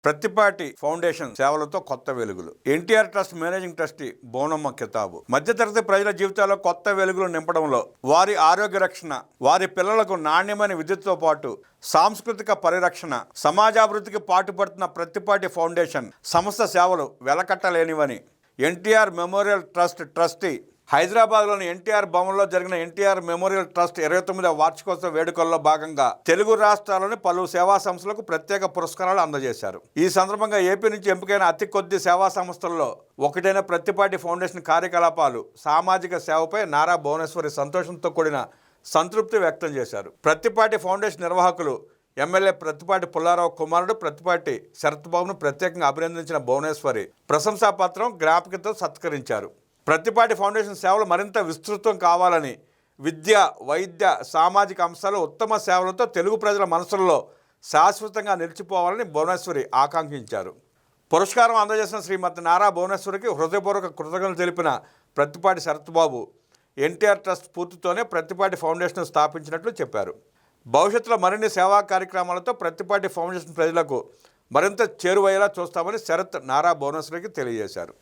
Prathipati foundation సేవలతో కొత్త వెలుగులు. ఎన్టీఆర్ ట్రస్ట్ మేనేజింగ్ ట్రస్టీ బోనమ్మ కితాబు. మధ్యతరగతి ప్రజల జీవితాల్లో కొత్త వెలుగులు నింపడంలో, వారి ఆరోగ్య రక్షణ, వారి పిల్లలకు నాణ్యమైన విద్యుత్తో పాటు సాంస్కృతిక పరిరక్షణ, సమాజాభివృద్ధికి పాటుపడుతున్న ప్రత్తిపాటి ఫౌండేషన్ సంస్థ సేవలు వెలకట్టలేనివని ఎన్టీఆర్ మెమోరియల్ ట్రస్ట్ ట్రస్టీ హైదరాబాద్లోని ఎన్టీఆర్ భవన్లో జరిగిన ఎన్టీఆర్ మెమోరియల్ ట్రస్ట్ 29వ వార్షికోత్సవ వేడుకల్లో భాగంగా తెలుగు రాష్ట్రాల్లోని పలు సేవా సంస్థలకు ప్రత్యేక పురస్కారాలు అందజేశారు. ఈ సందర్భంగా ఏపీ నుంచి ఎంపికైన అతి కొద్ది సేవా సంస్థల్లో ఒకటైన ప్రత్తిపాటి ఫౌండేషన్ కార్యకలాపాలు, సామాజిక సేవపై నారా భువనేశ్వరి సంతోషంతో కూడిన సంతృప్తి వ్యక్తం చేశారు. ప్రత్తిపాటి ఫౌండేషన్ నిర్వాహకులు ఎమ్మెల్యే ప్రత్తిపాటి పుల్లారావు కుమారుడు ప్రత్తిపాటి శరత్బాబును ప్రత్యేకంగా అభినందించిన భువనేశ్వరి ప్రశంసాపత్రం, జ్ఞాపికతో సత్కరించారు. ప్రత్తిపాటి ఫౌండేషన్ సేవలు మరింత విస్తృతం కావాలని, విద్య, వైద్య, సామాజిక అంశాలు ఉత్తమ సేవలతో తెలుగు ప్రజల మనసుల్లో శాశ్వతంగా నిలిచిపోవాలని భువనేశ్వరి ఆకాంక్షించారు. పురస్కారం అందజేసిన శ్రీమతి నారా భువనేశ్వరికి హృదయపూర్వక కృతజ్ఞతలు తెలిపిన ప్రత్తిపాటి శరత్బాబు, ఎన్టీఆర్ ట్రస్ట్ స్ఫూర్తితోనే ప్రత్తిపాటి ఫౌండేషన్ స్థాపించినట్లు చెప్పారు. భవిష్యత్తులో మరిన్ని సేవా కార్యక్రమాలతో ప్రత్తిపాటి ఫౌండేషన్ ప్రజలకు మరింత చేరువయ్యేలా చూస్తామని శరత్ నారా భువనేశ్వరికి తెలియజేశారు.